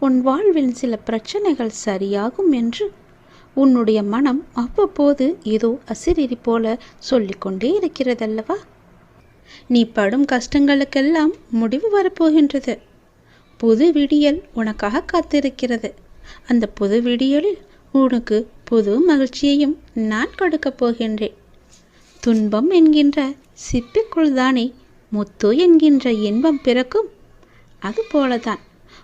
உன் வாழ்வில் சில பிரச்சனைகள் சரியாகும் என்று உன்னுடைய மனம் அவ்வப்போது ஏதோ அசிரிரி போல சொல்லிக்கொண்டே இருக்கிறதல்லவா? நீ படும் கஷ்டங்களுக்கெல்லாம் முடிவு வரப்போகின்றது. புது விடியல் உனக்காக காத்திருக்கிறது. அந்த புது விடியலில் உனக்கு புது மகிழ்ச்சியையும் நான் கொடுக்கப் போகின்றேன். துன்பம் என்கின்ற சிப்பிக்குள் தானே முத்து என்கின்ற இன்பம் பிறக்கும். அதுபோலதான்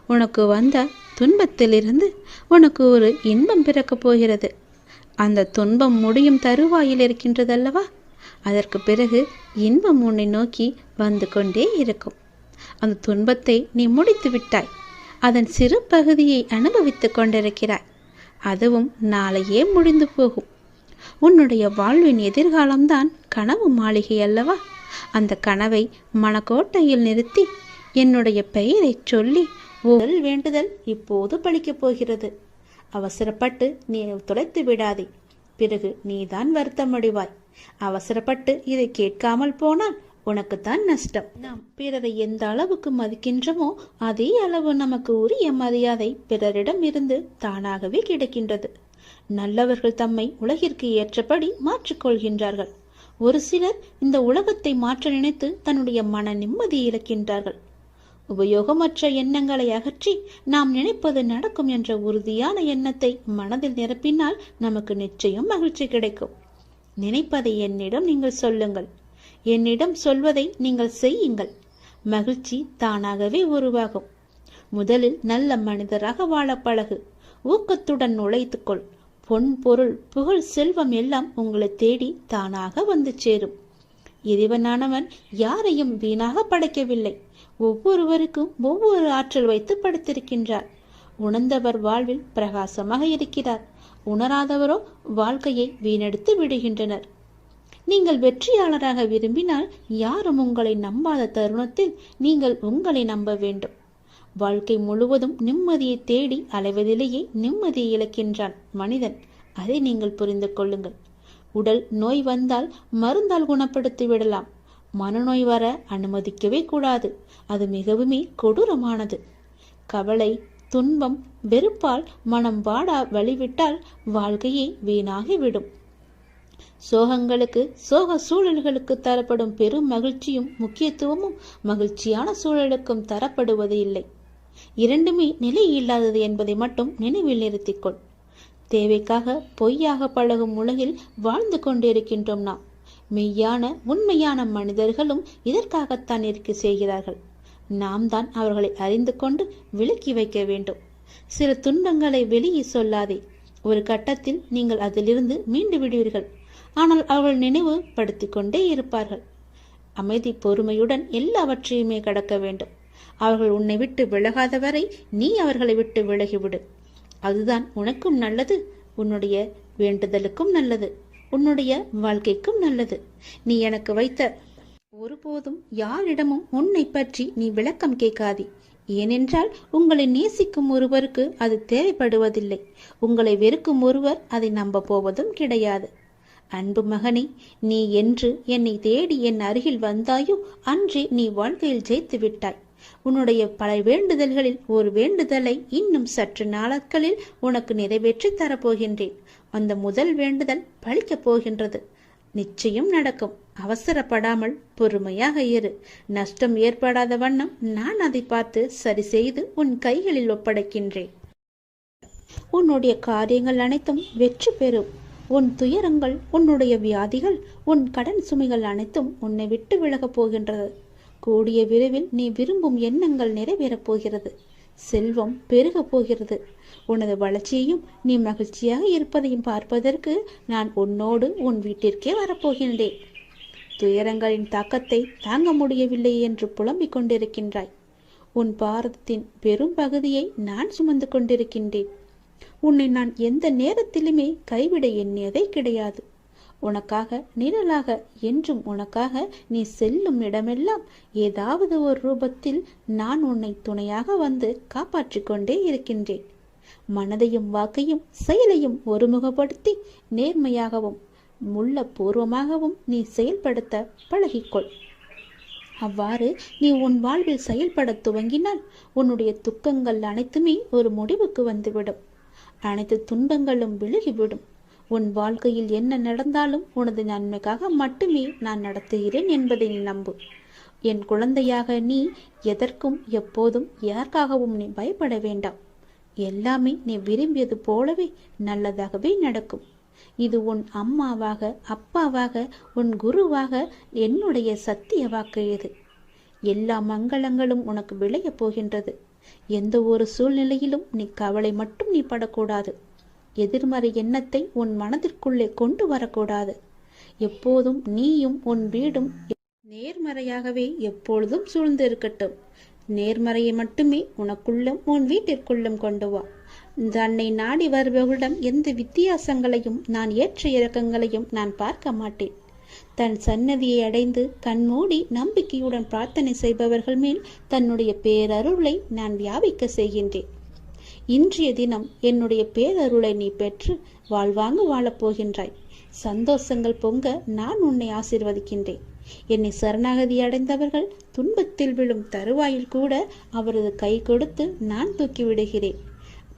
உனக்கு வந்த துன்பத்திலிருந்து உனக்கு ஒரு இன்பம் பிறக்கப் போகிறது. அந்த துன்பம் முடியும் தருவாயில் இருக்கின்றதல்லவா? அதற்கு பிறகு இன்பம் உன்னை நோக்கி வந்து கொண்டே இருக்கும். அந்த துன்பத்தை நீ முடித்து விட்டாய். அதன் சிறு பகுதியை அனுபவித்து கொண்டிருக்கிறாய். அதுவும் நாளையே முடிந்து போகும். உன்னுடைய வாழ்வின் எதிர்காலம்தான் கனவு மாளிகை அல்லவா? அந்த கனவை மனக்கோட்டையில் நிறுத்தி என்னுடைய பெயரை சொல்லி ஒரு வேண்டுதல் இப்போது பலிக்கப் போகிறது. அவசரப்பட்டு நீ தொலைத்து விடாதே. பிறகு நீதான் வருத்தமடைவாய். அவசரப்பட்டு இதை கேட்காமல் போனால் உனக்குத்தான் நஷ்டம். நாம் பிறரை எந்த அளவுக்கு மதிக்கின்றோமோ அதே அளவு நமக்கு உரிய மரியாதை பிறரிடம் இருந்து தானாகவே கிடைக்கின்றது. நல்லவர்கள் தம்மை உலகிற்கு ஏற்றபடி மாற்றிக்கொள்கின்றார்கள். ஒரு சிலர் இந்த உலகத்தை மாற்ற நினைத்து தன்னுடைய மன நிம்மதி இழக்கின்றார்கள். உபயோகமற்ற எண்ணங்களை அகற்றி நாம் நினைப்பது நடக்கும் என்ற உறுதியான எண்ணத்தை மனதில் நிரப்பினால் நமக்கு நிச்சயம் மகிழ்ச்சி கிடைக்கும். நினைப்பதை என்னிடம் நீங்கள் சொல்லுங்கள். என்னிடம் சொல்வதை நீங்கள் செய்யுங்கள். மகிழ்ச்சி தானாகவே உருவாகும். முதலில் நல்ல மனிதராக வாழ பழகு. ஊக்கத்துடன் உழைத்துக்கொள். பொன், பொருள், புகழ், செல்வம் எல்லாம் உங்களை தேடி தானாக வந்து சேரும். இறைவனானவன் யாரையும் வீணாக படைக்கவில்லை. ஒவ்வொருவருக்கும் ஒவ்வொரு ஆற்றல் வைத்து படைத்திருக்கின்றார். உணர்ந்தவர் வாழ்வில் பிரகாசமாக இருக்கிறார். உணராதவரோ வாழ்க்கையை வீணெடுத்து விடுகின்றனர். நீங்கள் வெற்றியாளராக விரும்பினால் யாரும் உங்களை நம்பாத தருணத்தில் நீங்கள் உங்களை நம்ப வேண்டும். வாழ்க்கை முழுவதும் நிம்மதியை தேடி அலைவதிலேயே நிம்மதியை இழக்கின்றான் மனிதன். அதை நீங்கள் புரிந்து கொள்ளுங்கள். உடல் நோய் வந்தால் மருந்தால் குணப்படுத்தி விடலாம். மனநோய் வர அனுமதிக்கவே கூடாது. அது மிகவுமே கொடூரமானது. கவலை, துன்பம், வெறுப்பால் மனம் வாடா வழிவிட்டால் வாழ்க்கையே வீணாகிவிடும். சோகங்களுக்கு, சோக சூழல்களுக்கு தரப்படும் பெரும் மகிழ்ச்சியும் முக்கியத்துவமும் மகிழ்ச்சியான சூழலுக்கும் தரப்படுவது இல்லை. இரண்டுமே நிலை இல்லாதது என்பதை மட்டும் நினைவில் நிறுத்திக்கொள். தேவைக்காக பொய்யாக பழகும் உலகில் வாழ்ந்து கொண்டிருக்கின்றோம் நாம். மெய்யான உண்மையான மனிதர்களும் இதற்காகத்தான் இருக்க செய்கிறார்கள். நாம் தான் அவர்களை அறிந்து கொண்டு விலக்கி வைக்க வேண்டும். சில துன்பங்களை வெளியே சொல்லாதே. ஒரு கட்டத்தில் நீங்கள் அதிலிருந்து மீண்டு விடுவீர்கள். ஆனால் அவர்கள் நினைவு படுத்திக் கொண்டே இருப்பார்கள். அமைதி, பொறுமையுடன் எல்லாவற்றையுமே கடக்க வேண்டும். அவர்கள் உன்னை விட்டு விலகாத வரை நீ அவர்களை விட்டு விலகிவிடு. அதுதான் உனக்கும் நல்லது, உன்னுடைய வேண்டுதலுக்கும் நல்லது, உன்னுடைய வாழ்க்கைக்கும் நல்லது. நீ எனக்கு வைத்த ஒருபோதும் யாரிடமும் உன்னை பற்றி நீ விளக்கம் கேட்காதே. ஏனென்றால் உங்களை நேசிக்கும் ஒருவருக்கு அது தேவைப்படுவதில்லை. உங்களை வெறுக்கும் ஒருவர் அதை நம்ப போவதும் கிடையாது. அன்பு மகனே, நீ என்று என்னை தேடி என் அருகில் வந்தாயோ அன்றே நீ வாழ்க்கையில் ஜெயித்து விட்டாய். உன்னுடைய பல வேண்டுதல்களில் ஒரு வேண்டுதலை இன்னும் சற்று நாட்களில் உனக்கு நிறைவேற்றி தரப்போகின்றேன். அந்த முதல் வேண்டுதல் பலிக்கப் போகின்றது. நிச்சயம் நடக்கும். அவசரப்படாமல் பொறுமையாக இரு. நஷ்டம் ஏற்படாத வண்ணம் நான் அதை பார்த்து சரி செய்து உன் கைகளில் ஒப்படைக்கின்றேன். உன்னுடைய காரியங்கள் அனைத்தும் வெற்றி பெறும். உன் துயரங்கள், உன்னுடைய வியாதிகள், உன் கடன் சுமைகள் அனைத்தும் உன்னை விட்டு விலகப் போகின்றது. கூடிய விரைவில் நீ விரும்பும் எண்ணங்கள் நிறைவேறப் போகிறது. செல்வம் பெருகப் போகிறது. உனது வளர்ச்சியையும் நீ மகிழ்ச்சியாக இருப்பதையும் பார்ப்பதற்கு நான் உன்னோடு உன் வீட்டிற்கே வரப்போகின்றேன். துயரங்களின் தாக்கத்தை தாங்க முடியவில்லை என்று புலம்பிக் கொண்டிருக்கின்றாய். உன் பாரதத்தின் பெரும் பகுதியை நான் சுமந்து கொண்டிருக்கின்றேன். உன்னை நான் எந்த நேரத்திலுமே கைவிட எண்ணியதே கிடையாது. உனக்காக நிழலாக, என்றும் உனக்காக நீ செல்லும் இடமெல்லாம் ஏதாவது ஒரு ரூபத்தில் நான் உன்னை துணையாக வந்து காப்பாற்றிக் கொண்டே இருக்கின்றேன். மனதையும் வாக்கையும் செயலையும் ஒருமுகப்படுத்தி நேர்மையாகவும் முள்ள பூர்வமாகவும் நீ செயல்படுத்த பழகிக்கொள். அவ்வாறு நீ உன் வாழ்வில் செயல்பட துவங்கினால் உன்னுடைய துக்கங்கள் அனைத்துமே ஒரு முடிவுக்கு வந்துவிடும். அனைத்து துன்பங்களும் விலகிவிடும். உன் வாழ்க்கையில் என்ன நடந்தாலும் உனது நன்மைக்காக மட்டுமே நான் நடத்துகிறேன் என்பதை நீ நம்பு. என் குழந்தையாக நீ எதற்கும் எப்போதும் யாருக்காகவும் நீ பயப்பட வேண்டாம். எல்லாமே நீ விரும்பியது போலவே நல்லதாகவே நடக்கும். இது உன் அம்மாவாக, அப்பாவாக, உன் குருவாக என்னுடைய சத்திய வாக்கு. இது எல்லா மங்களங்களும் உனக்கு விளையப் போகின்றது. எந்த ஒரு சூழ்நிலையிலும் நீ கவலை மட்டும் நீ படக்கூடாது. எதிர்மறை எண்ணத்தை உன் மனதிற்குள்ளே கொண்டு வரக்கூடாது. எப்போதும் நீயும் உன் வீடும் நேர்மறையாகவே எப்பொழுதும் சூழ்ந்து இருக்கட்டும். நேர்மறையை மட்டுமே உனக்குள்ளும் உன் வீட்டிற்குள்ளும் கொண்டு வா. தன்னை நாடி வருபவர்களிடம் எந்த வித்தியாசங்களையும் நான் ஏற்ற இறக்கங்களையும் நான் பார்க்க மாட்டேன். தன் சன்னதியை அடைந்து கண்மூடி நம்பிக்கையுடன் பிரார்த்தனை செய்பவர்கள் மேல் தன்னுடைய பேரருளை நான் வியாபிக்க செய்கின்றேன். இன்றைய தினம் என்னுடைய பேரருளை நீ பெற்று வாழ்வாங்கு வாழப்போகின்றாய். சந்தோஷங்கள் பொங்க நான் உன்னை ஆசீர்வதிக்கின்றேன். என்னை சரணாகதி அடைந்தவர்கள் துன்பத்தில் விழும் தருவாயில் கூட அவரது கை கொடுத்து நான் தூக்கி விடுகிறேன்.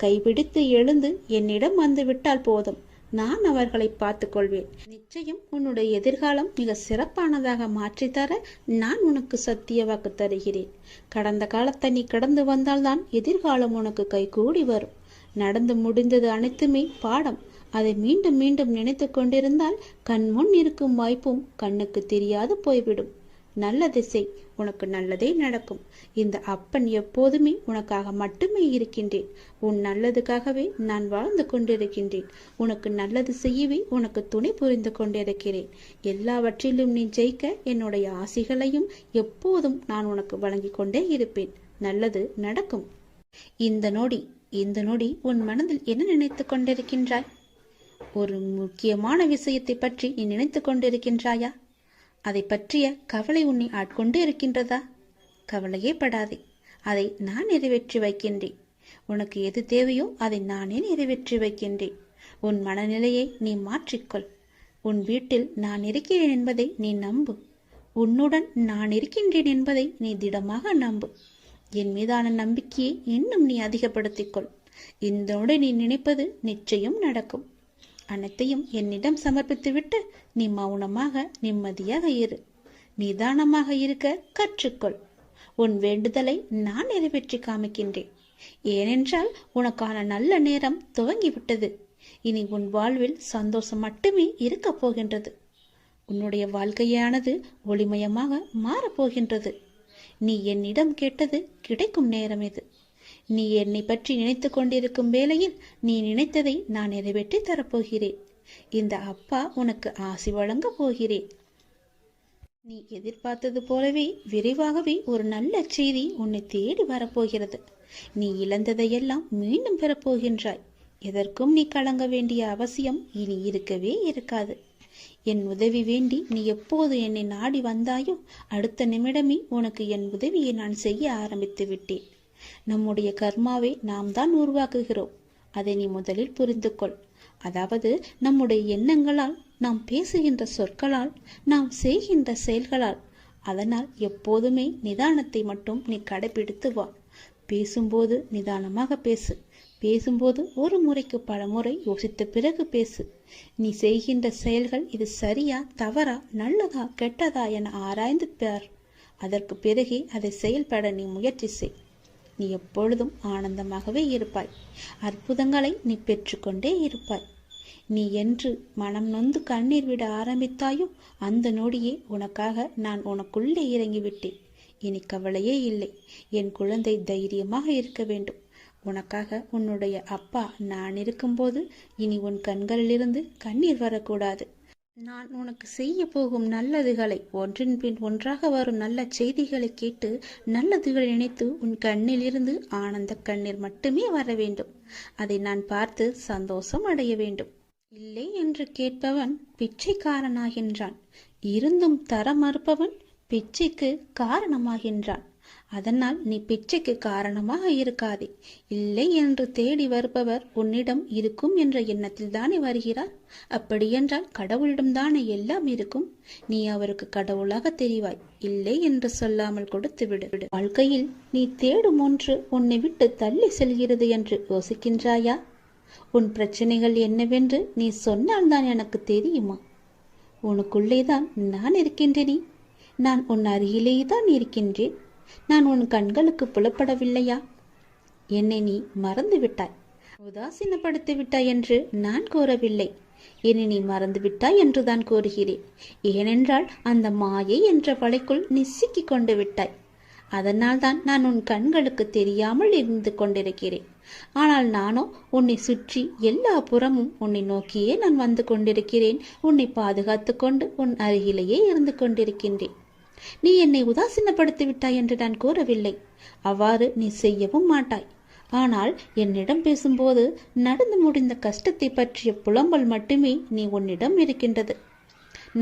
கைபிடித்து எழுந்து என்னிடம் வந்து விட்டால் போதும், நான் அவர்களை பார்த்து கொள்வேன். நிச்சயம் உன்னுடைய எதிர்காலம் மிக சிறப்பானதாக மாற்றித்தர நான் உனக்கு சத்திய வாக்கு தருகிறேன். கடந்த காலத்தை நீ கடந்து வந்தால்தான் எதிர்காலம் உனக்கு கைகூடி வரும். நடந்து முடிந்தது அனைத்துமே பாடம். அதை மீண்டும் மீண்டும் நினைத்து கொண்டிருந்தால் கண் முன் இருக்கும் வாய்ப்பும் கண்ணுக்கு தெரியாது போய்விடும். நல்ல திசை, உனக்கு நல்லதே நடக்கும். இந்த அப்பன் எப்போதுமே உனக்காக மட்டுமே இருக்கின்றேன். உன் நல்லதுக்காகவே நான் வாழ்ந்து கொண்டிருக்கின்றேன். உனக்கு நல்லது செய்யவே உனக்கு துணை புரிந்து கொண்டிருக்கிறேன். எல்லாவற்றிலும் நீ ஜெயிக்க என்னுடைய ஆசிகளையும் எப்போதும் நான் உனக்கு வழங்கி கொண்டே இருப்பேன். நல்லது நடக்கும். இந்த நொடி உன் மனதில் என்ன நினைத்து கொண்டிருக்கின்றாய்? ஒரு முக்கியமான விஷயத்தை பற்றி நீ நினைத்து கொண்டிருக்கின்றாயா? அதை பற்றிய கவலை உன்னை ஆட்கொண்டு இருக்கின்றதா? கவலையே படாதே, அதை நான் நிறைவேற்றி வைக்கின்றேன். உனக்கு எது தேவையோ அதை நானே நிறைவேற்றி வைக்கின்றேன். உன் மனநிலையை நீ மாற்றிக்கொள். உன் வீட்டில் நான் இருக்கிறேன் என்பதை நீ நம்பு. உன்னுடன் நான் இருக்கின்றேன் என்பதை நீ திடமாக நம்பு. என் மீதான நம்பிக்கையை இன்னும் நீ அதிகப்படுத்திக்கொள். இதோடு நீ நினைப்பது நிச்சயம் நடக்கும். அனைத்தையும் என்னிடம் சமர்ப்பித்துவிட்டு நீ மௌனமாக நிம்மதியாக இரு. நிதானமாக இருக்க கற்றுக்கொள். உன் வேண்டுதலை நான் நிறைவேற்றி காமிக்கின்றேன். ஏனென்றால் உனக்கான நல்ல நேரம் துவங்கிவிட்டது. இனி உன் வாழ்வில் சந்தோஷம் மட்டுமே இருக்கப் போகின்றது. உன்னுடைய வாழ்க்கையானது ஒளிமயமாக மாறப்போகின்றது. நீ என்னிடம் கேட்டது கிடைக்கும் நேரம் இது. நீ என்னை பற்றி நினைத்து கொண்டிருக்கும் வேளையில் நீ நினைத்ததை நான் நிறைவேற்றி தரப்போகிறேன். இந்த அப்பா உனக்கு ஆசி வழங்க போகிறேன். நீ எதிர்பார்த்தது போலவே விரைவாகவே ஒரு நல்ல செய்தி உன்னை தேடி வரப்போகிறது. நீ இழந்ததையெல்லாம் மீண்டும் பெறப்போகின்றாய். எதற்கும் நீ கலங்க வேண்டிய அவசியம் இனி இருக்கவே இருக்காது. என் உதவி வேண்டி நீ எப்போது என்னை நாடி வந்தாயோ அடுத்த நிமிடமே உனக்கு என் உதவியை நான் செய்ய ஆரம்பித்து விட்டேன். நம்முடைய கர்மாவை நாம் தான் உருவாக்குகிறோம். அதை நீ முதலில் புரிந்து கொள். அதாவது நம்முடைய எண்ணங்களால், நாம் பேசுகின்ற சொற்களால், நாம் செய்கின்ற செயல்களால். அதனால் எப்போதுமே நிதானத்தை மட்டும் நீ கடைபிடித்து வா. பேசும்போது நிதானமாக பேசு. பேசும்போது ஒரு முறைக்கு பல முறை யோசித்த பிறகு பேசு. நீ செய்கின்ற செயல்கள் இது சரியா, தவறா, நல்லதா, கெட்டதா என ஆராய்ந்து பார். அதற்கு பிறகே அதை செயல்பட நீ முயற்சி செய். நீ எப்பொழுதும் ஆனந்தமாகவே இருப்பாய். அற்புதங்களை நீ பெற்றுக்கொண்டே இருப்பாய். நீ என்று மனம் நொந்து கண்ணீர் விட ஆரம்பித்தாயோ அந்த நொடியே உனக்காக நான் உனக்குள்ளே இறங்கிவிட்டேன். இனி கவலையே இல்லை. என் குழந்தை தைரியமாக இருக்க வேண்டும். உனக்காக உன்னுடைய அப்பா நான் இருக்கும்போது இனி உன் கண்களிலிருந்து கண்ணீர் வரக்கூடாது. நான் உனக்கு செய்ய போகும் நல்லதுகளை, ஒன்றின் பின் ஒன்றாக வரும் நல்ல செய்திகளை கேட்டு நல்லதுகளை நினைத்து உன் கண்ணிலிருந்து ஆனந்த கண்ணீர் மட்டுமே வர வேண்டும். அதை நான் பார்த்து சந்தோஷம் அடைய வேண்டும். இல்லை என்று கேட்பவன் பிச்சைக்காரனாகின்றான். இருந்தும் தர மறுப்பவன் பிச்சைக்கு காரணமாகின்றான். அதனால் நீ பிச்சைக்கு காரணமாக இருக்காதே. இல்லை என்று தேடி வருபவர் உன்னிடம் இருக்கும் என்ற எண்ணத்தில் தானே வருகிறார். அப்படியென்றால் கடவுளிடம்தானே எல்லாம் இருக்கும். நீ அவருக்கு கடவுளாக தெரிவாய். இல்லை என்று சொல்லாமல் கொடுத்து விடு. வாழ்க்கையில் நீ தேடும் ஒன்று உன்னை விட்டு தள்ளி செல்கிறது என்று யோசிக்கின்றாயா? உன் பிரச்சனைகள் என்னவென்று நீ சொன்னால்தான் எனக்கு தெரியுமா? உனக்குள்ளேதான் நான் இருக்கின்றேனே. நான் உன் அருகிலேயே தான் இருக்கின்றேன். நான் உன் கண்களுக்கு புலப்படவில்லையா? என்னை நீ மறந்து விட்டாய், உதாசீனப்படுத்தி விட்டாய் என்று நான் கூறவில்லை. என்னை நீ மறந்து விட்டாய் என்றுதான் கூறுகிறேன். ஏனென்றால் அந்த மாயை என்ற வலைக்குள் நீ சிக்கிக் கொண்டு விட்டாய். அதனால்தான் நான் உன் கண்களுக்கு தெரியாமல் இருந்து கொண்டிருக்கிறேன். ஆனால் நானோ உன்னை சுற்றி எல்லா புறமும் உன்னை நோக்கியே நான் வந்து கொண்டிருக்கிறேன். உன்னை பாதுகாத்து கொண்டு உன் அருகிலேயே இருந்து கொண்டிருக்கின்றேன். நீ என்னை உதாசீனப்படுத்தி விட்டாய் என்று நான் கூறவில்லை. அவ்வாறு நீ செய்யவும் மாட்டாய். ஆனால் என்னிடம் பேசும்போது நடந்து முடிந்த கஷ்டத்தை பற்றிய புலம்பல் மட்டுமே நீ உன்னிடம் இருக்கின்றது.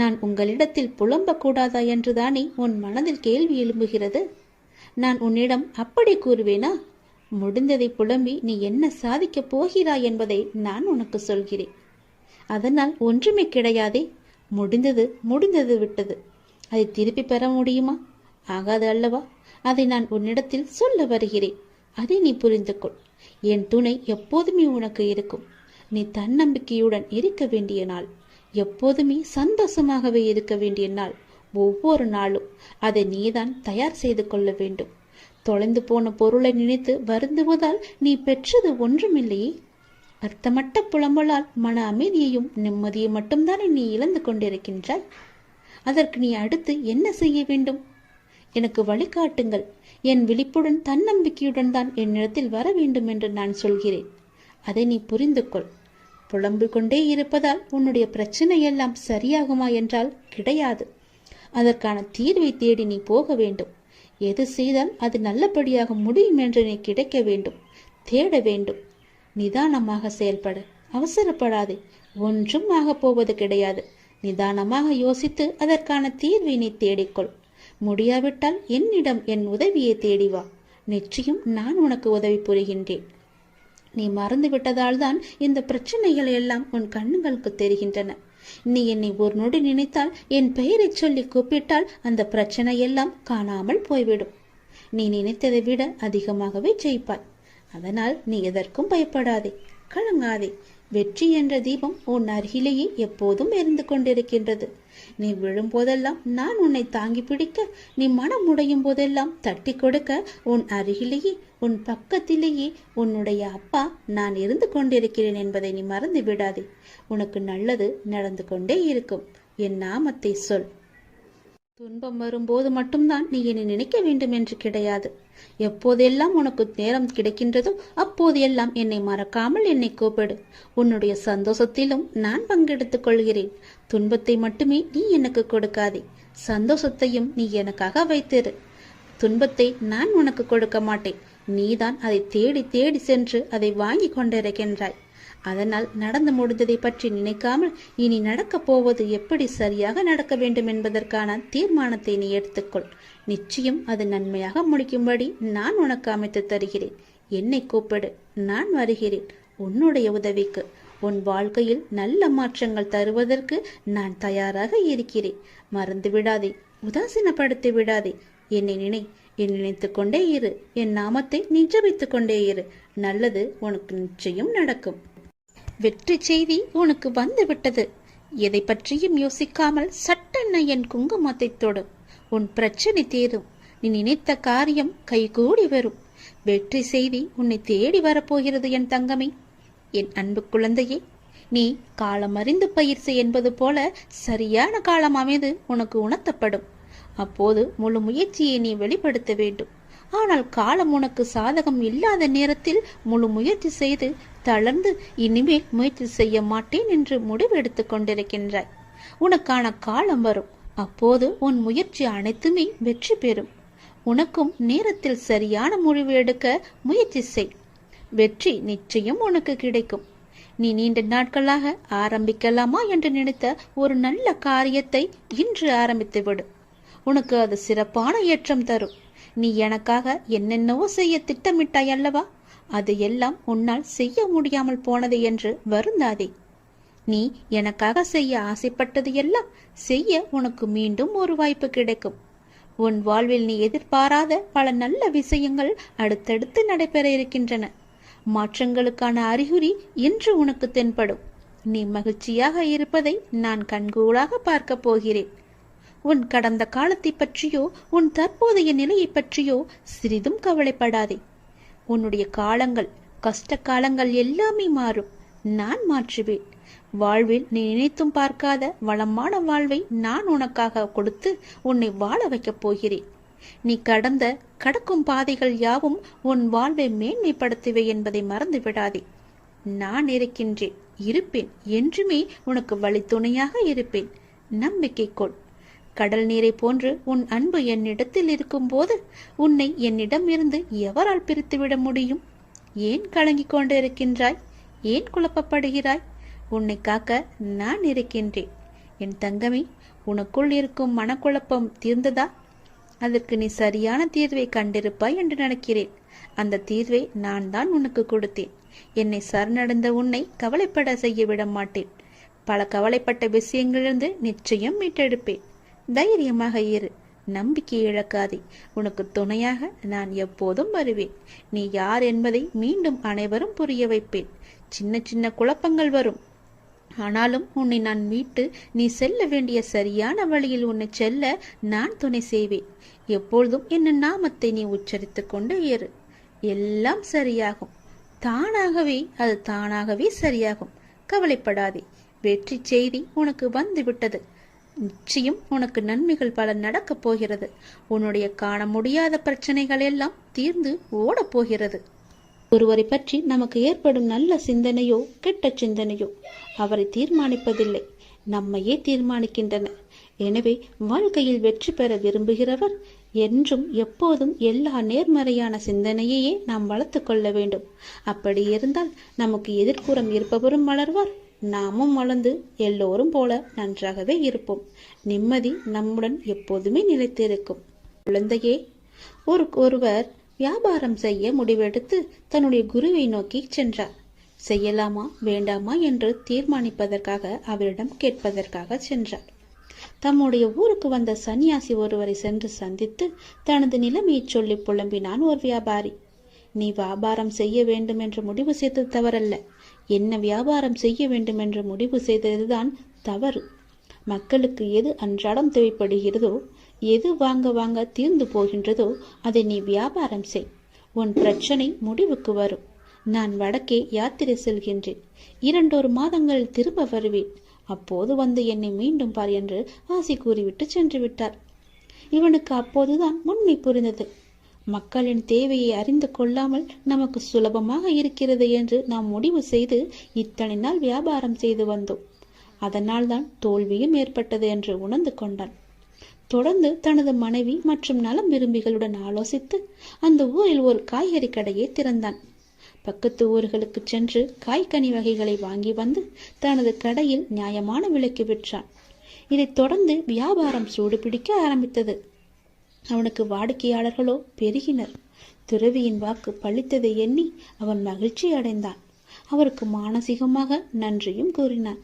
நான் உங்களிடத்தில் புலம்பக்கூடாதா என்றுதானே உன் மனதில் கேள்வி எழும்புகிறது. நான் உன்னிடம் அப்படி கூறுவேனா? முடிந்ததை புலம்பி நீ என்ன சாதிக்கப் போகிறாய் என்பதை நான் உனக்கு சொல்கிறேன். அதனால் ஒன்றுமே கிடையாதே. முடிந்தது விட்டது. அதை திருப்பி பெற முடியுமா? ஆகாது அல்லவா? அதை நான் உன்னிடத்தில் சொல்ல வருகிறேன். அதை நீ புரிந்து கொள். என் துணை எப்போதுமே உனக்கு இருக்கும். நீ தன்னம்பிக்கையுடன் இருக்க வேண்டிய நாள், எப்போதுமே சந்தோஷமாகவே இருக்க வேண்டிய நாள். ஒவ்வொரு நாளும் அதை நீதான் தயார் செய்து கொள்ள வேண்டும். தொலைந்து போன பொருளை நினைத்து வருந்துவதால் நீ பெற்றது ஒன்றுமில்லையே. அர்த்தமற்ற புலம்பலால் மன அமைதியையும் நிம்மதியை மட்டும்தானே நீ இழந்து கொண்டிருக்கின்றாய். அதற்கு நீ அடுத்து என்ன செய்ய வேண்டும்? எனக்கு வழிகாட்டுங்கள். என் விழிப்புடன் தன்னம்பிக்கையுடன் தான் என்னிடத்தில் வர வேண்டும் என்று நான் சொல்கிறேன். அதை நீ புரிந்து கொள். புலம்பிக் கொண்டே இருப்பதால் உன்னுடைய பிரச்சனை எல்லாம் சரியாகுமா என்றால் கிடையாது. அதற்கான தீர்வை தேடி நீ போக வேண்டும். எது செய்தால் அது நல்லபடியாக முடியும் என்று நீ கிடைக்க வேண்டும், தேட வேண்டும். நிதானமாக செயல்பட, அவசரப்படாதே. ஒன்றும் ஆகப் போவது கிடையாது. நிதானமாக யோசித்து அதற்கான தீர்வை நீ தேடிக்கொள். முடியாவிட்டால் என்னிடம் என் உதவியை தேடி வா. நிச்சயம் நான் உனக்கு உதவி புரிகின்றேன். நீ மறந்து விட்டதால் தான் இந்த பிரச்சனைகள் எல்லாம் உன் கண்ணுகளுக்கு தெரிகின்றன. நீ என்னை ஒரு நொடி நினைத்தால், என் பெயரை சொல்லி கூப்பிட்டால் அந்த பிரச்சனை எல்லாம் காணாமல் போய்விடும். நீ நினைத்ததை விட அதிகமாகவே ஜெயிப்பாய். அதனால் நீ எதற்கும் பயப்படாதே, கலங்காதே. வெற்றி என்ற தீபம் உன் அருகிலேயே எப்போதும் எரிந்து கொண்டிருக்கின்றது. நீ விழும்போதெல்லாம் நான் உன்னை தாங்கி பிடிக்க, நீ மனம் உடையும் போதெல்லாம் தட்டி கொடுக்க உன் அருகிலேயே, உன் பக்கத்திலேயே உன்னுடைய அப்பா நான் இருந்து கொண்டிருக்கிறேன் என்பதை நீ மறந்து விடாதே. உனக்கு நல்லது நடந்து கொண்டே இருக்கும். என் நாமத்தை சொல். துன்பம் வரும்போது மட்டும்தான் நீ என்னை நினைக்க வேண்டும் என்று கிடையாது. எப்போதெல்லாம் உனக்கு நேரம் கிடைக்கின்றதோ அப்போது எல்லாம் என்னை மறக்காமல் என்னை கூப்பிடு. உன்னுடைய சந்தோஷத்திலும் நான் பங்கெடுத்துக் கொள்கிறேன். துன்பத்தை மட்டுமே நீ எனக்கு கொடுக்காதே, சந்தோஷத்தையும் நீ எனக்காக வைத்திரு. துன்பத்தை நான் உனக்கு கொடுக்க மாட்டேன். நீதான் அதை தேடி தேடி சென்று அதை வாங்கி கொண்டிருக்கின்றாய். அதனால் நடந்து முடிந்ததை பற்றி நினைக்காமல் இனி நடக்கப் போவது எப்படி சரியாக நடக்க வேண்டும் என்பதற்கான தீர்மானத்தை நீ எடுத்துக்கொள். நிச்சயம் அது நன்மையாக முடிக்கும்படி நான் உனக்கு அமைத்து தருகிறேன். என்னை கூப்பிடு, நான் வருகிறேன் உன்னுடைய உதவிக்கு. உன் வாழ்க்கையில் நல்ல மாற்றங்கள் தருவதற்கு நான் தயாராக இருக்கிறேன். மறந்து விடாதே, உதாசீனப்படுத்தி விடாதே. என்னை நினைத்து கொண்டே இரு. என் நாமத்தை நீ ஜபித்துக் கொண்டே இரு. நல்லது உனக்கு நிச்சயம் நடக்கும். வெற்றி செய்தி உனக்கு வந்து விட்டது. எதை பற்றியும் யோசிக்காமல் சட்டென்ன என் குங்குமத்தை தொடு. உன் பிரச்சனை தீரும். நீ நினைத்த காரியம் கைகூடி வரும். வெற்றி செய்தி உன்னை தேடி வரப்போகிறது என் தங்கமே. என் அன்பு குழந்தையே, நீ காலம் அறிந்து பயிற்சி என்பது போல சரியான காலம் அமைது உனக்கு உணர்த்தப்படும். அப்போது முழு முயற்சியை நீ வெளிப்படுத்த வேண்டும். ஆனால் காலம் உனக்கு சாதகம் இல்லாத நேரத்தில் முழு முயற்சி செய்து தளர்ந்து இனிமேல் முயற்சி செய்ய மாட்டேன் என்று முடிவு எடுத்துக் கொண்டிருக்கின்றாய். உனக்கான காலம் வரும். அப்போது உன் முயற்சி அனைத்துமே வெற்றி பெறும். உனக்கும் நேரத்தில் சரியான முடிவு எடுக்க முயற்சி செய். வெற்றி நிச்சயம் உனக்கு கிடைக்கும். நீ நீண்ட நாட்களாக ஆரம்பிக்கலாமா என்று நினைத்த ஒரு நல்ல காரியத்தை இன்று ஆரம்பித்து விடு. உனக்கு அது சிறப்பான ஏற்றம் தரும். நீ எனக்காக என்னென்னவோ செய்ய திட்டமிட்டாய் அல்லவா? அது எல்லாம் உன்னால் செய்ய முடியாமல் போனது என்று வருந்தாதே. நீ எனக்காக செய்ய ஆசைப்பட்டது எல்லாம் செய்ய உனக்கு மீண்டும் ஒரு வாய்ப்பு கிடைக்கும். உன் வாழ்வில் நீ எதிர்பாராத பல நல்ல விஷயங்கள் அடுத்தடுத்து நடைபெற இருக்கின்றன. மாற்றங்களுக்கான அறிகுறி இன்று உனக்கு தென்படும். நீ மகிழ்ச்சியாக இருப்பதை நான் கண்கூடாக பார்க்க போகிறேன். உன் கடந்த காலத்தை பற்றியோ உன் தற்போதைய நிலையை பற்றியோ சிறிதும் கவலைப்படாதே. உன்னுடைய காலங்கள், கஷ்ட காலங்கள் எல்லாமே மாறும். நான் மாற்றுவேன். வாழ்வில் நீ நினைத்தும் பார்க்காத வளமான வாழ்வை நான் உனக்காக கொடுத்து உன்னை வாழ வைக்கப் போகிறேன். நீ கடக்கும் பாதைகள் யாவும் உன் வாழ்வை மேன்மைப்படுத்துவே என்பதை மறந்து விடாதே. நான் இருக்கின்றேன், இருப்பேன், என்றுமே உனக்கு வழித்துணையாக இருப்பேன். நம்பிக்கை கொள். கடல் நீரை போன்று உன் அன்பு என்னிடத்தில் இருக்கும் போது உன்னை என்னிடம் இருந்து எவரால் பிரித்துவிட முடியும்? ஏன் கலங்கிக் கொண்டு இருக்கின்றாய்? ஏன் குழப்பப்படுகிறாய்? உன்னை காக்க நான் இருக்கின்றேன். என் தங்கமே, உனக்குள் இருக்கும் மனக்குழப்பம் தீர்ந்ததா? அதற்கு நீ சரியான தீர்வை கண்டிருப்பாய் என்று நினைக்கிறேன். அந்த தீர்வை நான் தான் உனக்கு கொடுத்தேன். என்னை சரணடைந்த உன்னை கவலைப்பட செய்ய விட மாட்டேன். பல கவலைப்பட்ட விஷயங்களிலிருந்து நிச்சயம் மீட்டெடுப்பேன். தைரியமாக இரு, நம்பிக்கை இழக்காதே. உனக்கு துணையாக நான் எப்போதும் வருவேன். நீ யார் என்பதை மீண்டும் அனைவரும் புரிய வைப்பேன். சின்ன சின்ன குழப்பங்கள் வரும், ஆனாலும் உன்னை நான் மீட்டு நீ செல்ல வேண்டிய சரியான வழியில் உன்னை செல்ல நான் துணை செய்வேன். எப்பொழுதும் என்ன நாமத்தை நீ உச்சரித்துக் கொண்டு இரு. எல்லாம் சரியாகும். அது தானாகவே சரியாகும். கவலைப்படாதே. வெற்றி செய்தி உனக்கு வந்து விட்டது. நிச்சயம் உனக்கு நன்மைகள் பல நடக்கப் போகிறது. உன்னுடைய காண முடியாத பிரச்சனைகள் எல்லாம் தீர்ந்து ஓடப் போகிறது. ஒருவரை பற்றி நமக்கு ஏற்படும் நல்ல சிந்தனையோ கெட்ட சிந்தனையோ அவரை தீர்மானிப்பதில்லை, நம்மையே தீர்மானிக்கின்றன. எனவே வாழ்க்கையில் வெற்றி பெற விரும்புகிறவர் என்றும் எப்போதும் எல்லா நேர்மறையான சிந்தனையையே நாம் வளர்த்து கொள்ள வேண்டும். அப்படி இருந்தால் நமக்கு எதிர்ப்புறம் இருப்பவரும் வளர்வார், நாமும் வளர்ந்து எல்லோரும் போல நன்றாகவே இருப்போம். நிம்மதி நம்முடன் எப்போதுமே நிலைத்திருக்கும். குழந்தையே, ஒருவர் வியாபாரம் செய்ய முடிவெடுத்து தன்னுடைய குருவை நோக்கி சென்றார். செய்யலாமா வேண்டாமா என்று தீர்மானிப்பதற்காக அவரிடம் கேட்பதற்காக சென்றார். தம்முடைய ஊருக்கு வந்த சன்னியாசி ஒருவரை சென்று சந்தித்து தனது நிலைமையை சொல்லி புலம்பினான் ஒரு வியாபாரி. நீ வியாபாரம் செய்ய வேண்டும் என்று முடிவு செய்தது தவறல்ல, என்ன வியாபாரம் செய்ய வேண்டும் என்று முடிவு செய்ததுதான் தவறு. மக்களுக்கு எது அன்றாடம் தேவைப்படுகிறதோ, எது வாங்க தீர்ந்து போகின்றதோ அதை நீ வியாபாரம் செய். உன் பிரச்சனை முடிவுக்கு வரும். நான் வடக்கே யாத்திரை செல்கின்றேன். 2 மாதங்களில் திரும்ப வருவேன். அப்போது வந்து என்னை மீண்டும் பார் என்று ஆசி கூறிவிட்டு சென்று விட்டார். இவனுக்கு அப்போதுதான் உண்மை புரிந்தது. மக்களின் தேவையை அறிந்து கொள்ளாமல் நமக்கு சுலபமாக இருக்கிறது என்று நாம் முடிவு செய்து இத்தனை நாள் வியாபாரம் செய்து வந்தோம். அதனால் தான் தோல்வியும் ஏற்பட்டது என்று உணர்ந்து கொண்டான். தொடர்ந்து தனது மனைவி மற்றும் நலம் விரும்பிகளுடன் ஆலோசித்து அந்த ஊரில் ஒரு காய்கறி கடையை திறந்தான். பக்கத்து ஊர்களுக்கு சென்று காய்கனி வகைகளை வாங்கி வந்து தனது கடையில் நியாயமான விலைக்கு விற்றான். இதைத் தொடர்ந்து வியாபாரம் சூடு பிடிக்க ஆரம்பித்தது. அவனுக்கு வாடிக்கையாளர்களோ பெருகினர். துறவியின் வாக்கு பழித்ததை எண்ணி அவன் மகிழ்ச்சி அடைந்தான். அவருக்கு மானசீகமாக நன்றியும் கூறினான்.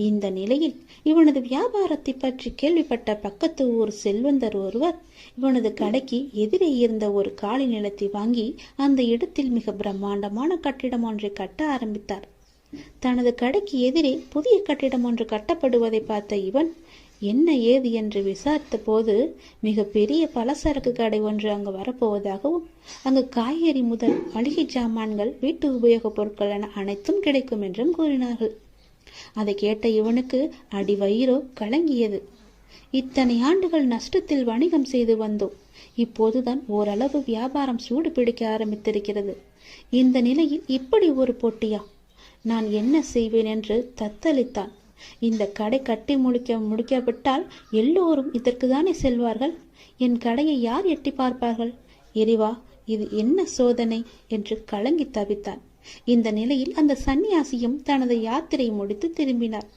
இந்த நிலையில் இவனது வியாபாரத்தை பற்றி கேள்விப்பட்ட பக்கத்து ஊர் செல்வந்தர் ஒருவர் இவனது கடைக்கு எதிரே இருந்த ஒரு காலி நிலத்தை வாங்கி அந்த இடத்தில் மிக பிரம்மாண்டமான கட்டிடம் ஒன்றை கட்ட ஆரம்பித்தார். தனது கடைக்கு எதிரே புதிய கட்டிடம் ஒன்று கட்டப்படுவதை பார்த்த இவன் என்ன ஏது என்று விசாரித்த போது மிக பெரிய பலசரக்கு கடை ஒன்று அங்கு வரப்போவதாகவும் அங்கு காய்கறி முதல் மளிகை சாமான்கள், வீட்டு உபயோகப் பொருட்கள் என அனைத்தும் கிடைக்கும் என்றும் கூறினார்கள். அதை கேட்ட இவனுக்கு அடிவயிறோ கலங்கியது. இத்தனை ஆண்டுகள் நஷ்டத்தில் வணிகம் செய்து வந்தோம். இப்போதுதான் ஓரளவு வியாபாரம் சூடு பிடிக்க ஆரம்பித்திருக்கிறது. இந்த நிலையில் இப்படி ஒரு போட்டியா? நான் என்ன செய்வேன் என்று தத்தளித்தான். இந்த கடை கட்டி முடிக்கப்பட்டால் எல்லோரும் இதற்கு தானே செல்வார்கள். என் கடையை யார் எட்டி பார்ப்பார்கள்? இறைவா, இது என்ன சோதனை என்று கலங்கி தவித்தான். இந்த நிலையில் அந்த சன்னியாசியும் தனது யாத்திரை முடித்து திரும்பினார்.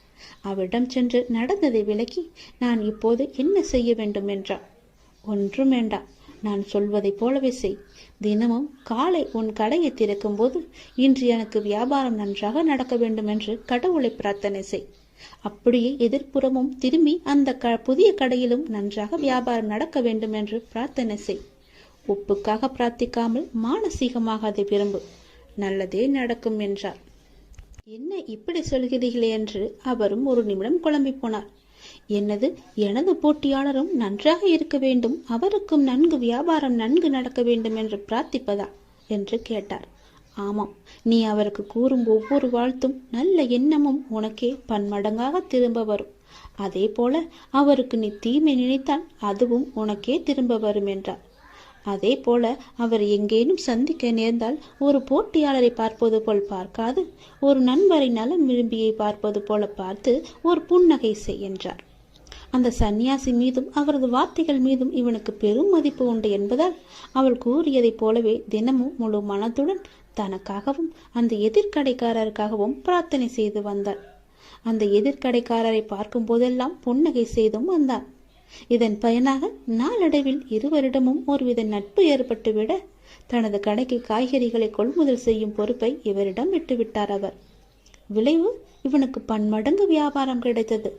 அவரிடம் சென்று நடந்ததை விளக்கி நான் இப்போது என்ன செய்ய வேண்டும் என்றார். ஒன்றும் வேண்டாம், நான் சொல்வதை போலவே செய். தினமும் காலை உன் கடையை திறக்கும் போது இன்று எனக்கு வியாபாரம் நன்றாக நடக்க வேண்டும் என்று கடவுளை பிரார்த்தனை செய். அப்படியே எதிர்ப்புறமும் திரும்பி அந்த புதிய கடையிலும் நன்றாக வியாபாரம் நடக்க வேண்டும் என்று பிரார்த்தனை செய். ஒப்புக்காக பிரார்த்திக்காமல் மானசீகமாக அதை விரும்பு. நல்லதே நடக்கும் என்றார். என்ன இப்படி சொல்கிறீர்களே என்று அவரும் ஒரு நிமிடம் குழம்பி போனார். என்னது, எனது போட்டியாளரும் நன்றாக இருக்க வேண்டும், அவருக்கும் நன்கு வியாபாரம் நன்கு நடக்க வேண்டும் என்று பிரார்த்திப்பதா என்று கேட்டார். ஆமாம், நீ அவருக்கு கூறும் ஒவ்வொரு வாழ்த்தும் நல்ல எண்ணமும் உனக்கே பன்மடங்காக திரும்ப வரும். அதே போல அவருக்கு நீ தீமை நினைத்தால் அதுவும் உனக்கே திரும்ப வரும் என்றார். அதே போல அவர் எங்கேனும் சந்திக்க நேர்ந்தால் ஒரு போட்டியாளரை பார்ப்பது போல் பார்க்காது, ஒரு நண்பரை நலம் விரும்பியை பார்ப்பது போல பார்த்து ஒரு புன்னகை செய் என்றார். அந்த சந்நியாசி மீதும் அவரது வார்த்தைகள் மீதும் இவனுக்கு பெரும் மதிப்பு உண்டு என்பதால் அவள் கூறியதைப் போலவே தினமும் முழு மனத்துடன் தனக்காகவும் அந்த எதிர்கடைக்காரருக்காகவும் பிரார்த்தனை செய்து வந்தாள். அந்த எதிர்கடைக்காரரை பார்க்கும் போதெல்லாம் புன்னகை செய்தும் வந்தார். இதன் பயனாக நாளடைவில் இருவரிடமும் ஒருவித நட்பு ஏற்பட்டுவிட தனது கடைக்கு காய்கறிகளை கொள்முதல் செய்யும் பொறுப்பை இவரிடம் விட்டுவிட்டார் அவர். விளைவு, இவனுக்கு பன்மடங்கு வியாபாரம் கிடைத்தது.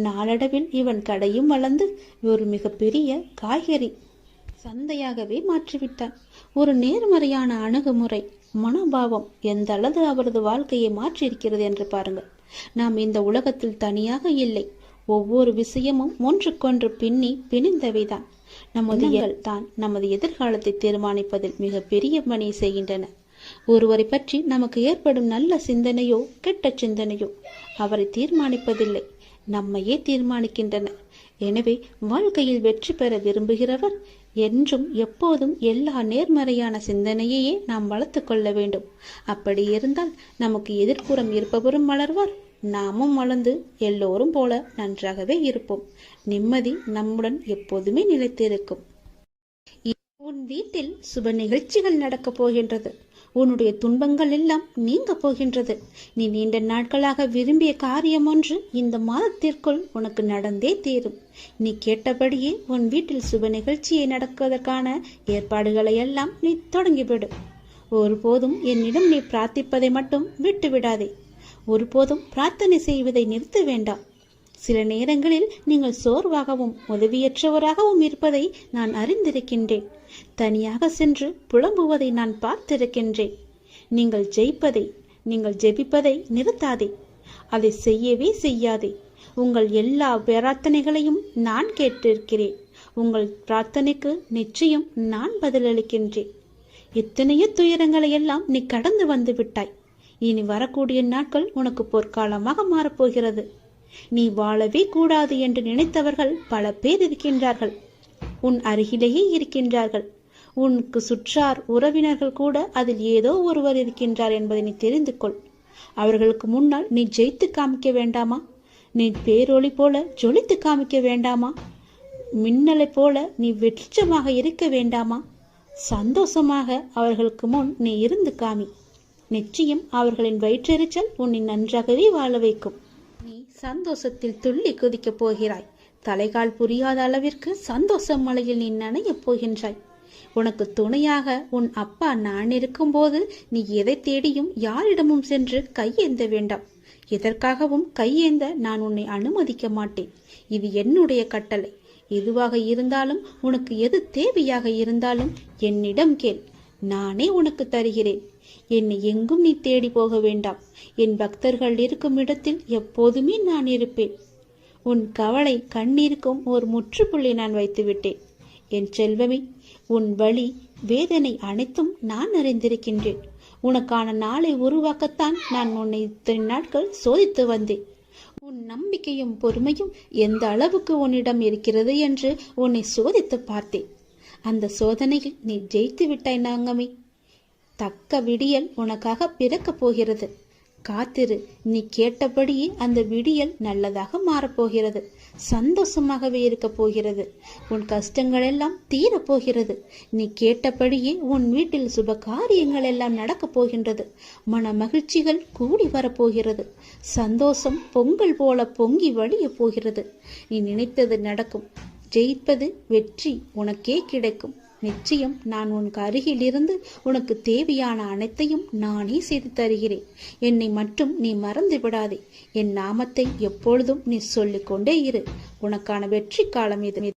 நாளடைவில் இவன் கடையும் வளர்ந்து ஒரு மிகப்பெரிய காய்கறி சந்தையாகவே மாற்றிவிட்டான். ஒரு நேர்மறையான அணுகுமுறை, மனோபாவம் எந்த அளவு அவரது வாழ்க்கையை மாற்றியிருக்கிறது என்று பாருங்கள். நாம் இந்த உலகத்தில் தனியாக இல்லை. ஒவ்வொரு விஷயமும் ஒன்றுக்கொன்று பிணிந்தவைதான். நமது தான் நமது எதிர்காலத்தை தீர்மானிப்பதில் மிக பெரிய பணி செய்கின்றன. ஒருவரை பற்றி நமக்கு ஏற்படும் நல்ல சிந்தனையோ கெட்ட சிந்தனையோ அவரை தீர்மானிப்பதில்லை, நம்மையே தீர்மானிக்கின்றன. எனவே வாழ்க்கையில் வெற்றி பெற விரும்புகிறவர் என்றும் எப்போதும் எல்லா நேர்மறையான சிந்தனையையே நாம் வளர்த்து கொள்ள வேண்டும். அப்படி இருந்தால் நமக்கு எதிர்ப்புறம் இருப்பவரும் வளர்வார், நாமும் வளர்ந்து எல்லோரும் போல நன்றாகவே இருப்போம். நிம்மதி நம்முடன் எப்போதுமே நிலைத்திருக்கும். உன் வீட்டில் சுப நிகழ்ச்சிகள் நடக்கப் போகின்றது. உன்னுடைய துன்பங்கள் எல்லாம் நீங்க போகின்றது. நீ நீண்ட நாட்களாக விரும்பிய காரியம் ஒன்று இந்த மாதத்திற்குள் உனக்கு நடந்தே தீரும். நீ கேட்டபடியே உன் வீட்டில் சுப நிகழ்ச்சியை நடக்குவதற்கான ஏற்பாடுகளை எல்லாம் நீ தொடங்கிவிடு. ஒருபோதும் என்னிடம் நீ பிரார்த்திப்பதை மட்டும் விட்டு விடாதே. ஒருபோதும் பிரார்த்தனை செய்வதை நிறுத்த வேண்டாம். சில நேரங்களில் நீங்கள் சோர்வாகவும் உதவியற்றவராகவும் இருப்பதை நான் அறிந்திருக்கின்றேன். தனியாக சென்று புலம்புவதை நான் பார்த்திருக்கின்றேன். நீங்கள் ஜெபிப்பதை நிறுத்தாதே. அதை செய்யவே செய்யாதே. உங்கள் எல்லா பிரார்த்தனைகளையும் நான் கேட்டிருக்கிறேன். உங்கள் பிரார்த்தனைக்கு நிச்சயம் நான் பதிலளிக்கின்றேன். எத்தனையோ துயரங்களை எல்லாம் நீ கடந்து வந்து விட்டாய். இனி வரக்கூடிய நாட்கள் உனக்கு பொற்காலமாக மாறப்போகிறது. நீ வாழவே கூடாது என்று நினைத்தவர்கள் பல பேர் இருக்கின்றார்கள். உன் அருகிலேயே இருக்கின்றார்கள். உனக்கு சுற்றார் உறவினர்கள் கூட அதில் ஏதோ ஒருவர் இருக்கின்றார் என்பதை நீ தெரிந்து கொள். அவர்களுக்கு முன்னால் நீ ஜெயித்து காமிக்க வேண்டாமா? நீ பேரொளி போல ஜொலித்து காமிக்க வேண்டாமா? மின்னலை போல நீ வெளிச்சமாக இருக்க வேண்டாமா? சந்தோஷமாக அவர்களுக்கு முன் நீ இருந்து காமி. நிச்சயம் அவர்களின் வயிற்றெரிச்சல் உன்னை நன்றாகவே வாழ வைக்கும். நீ சந்தோஷத்தில் துள்ளி குதிக்கப் போகிறாய். தலைகால் புரியாத அளவிற்கு சந்தோஷ மலையில் நீ நனையப் போகின்றாய். உனக்கு துணையாக உன் அப்பா நான் இருக்கும்போது நீ எதை தேடியும் யாரிடமும் சென்று கையேந்த வேண்டாம். எதற்காகவும் கையேந்த நான் உன்னை அனுமதிக்க மாட்டேன். இது என்னுடைய கட்டளை. எதுவாக இருந்தாலும், உனக்கு எது தேவையாக இருந்தாலும் என்னிடம் கேள். நானே உனக்கு தருகிறேன். என்னை எங்கும் நீ தேடி போக வேண்டாம். என் பக்தர்கள் இருக்கும் இடத்தில் எப்போதுமே நான் இருப்பேன். உன் கவலை கண்ணீருக்கும் ஒரு முற்றுப்புள்ளி நான் வைத்து விட்டேன். என் செல்வமே, உன் வலி வேதனை அனைத்தும் நான் அறிந்திருக்கின்றேன். உனக்கான நாளை உருவாக்கத்தான் நான் உன்னை இத்தனை நாட்கள் சோதித்து வந்தேன். உன் நம்பிக்கையும் பொறுமையும் எந்த அளவுக்கு உன்னிடம் இருக்கிறது என்று உன்னை சோதித்து பார்த்தேன். அந்த சோதனையில் நீ ஜெயித்து விட்டாய் நாங்கமே. தக்க விடியல் உனக்காக பிறக்கப் போகிறது. காத்திரு. நீ கேட்டபடியே அந்த விடியல் நல்லதாக மாறப்போகிறது. சந்தோஷமாகவே இருக்க போகிறது. உன் கஷ்டங்கள் எல்லாம் தீரப்போகிறது. நீ கேட்டபடியே உன் வீட்டில் சுப காரியங்கள் எல்லாம் நடக்கப் போகின்றது. மன மகிழ்ச்சிகள் கூடி வரப்போகிறது. சந்தோஷம் பொங்கல் போல பொங்கி வழிய போகிறது. நீ நினைத்தது நடக்கும். ஜெயிப்பது வெற்றி உனக்கே கிடைக்கும். நிச்சயம் நான் உனக்கு அருகில் இருந்து உனக்கு தேவையான அனைத்தையும் நானே செய்து தருகிறேன். என்னை மட்டும் நீ மறந்து விடாதே. என் நாமத்தை எப்பொழுதும் நீ சொல்லிக்கொண்டே இரு. உனக்கான வெற்றி காலம் இது.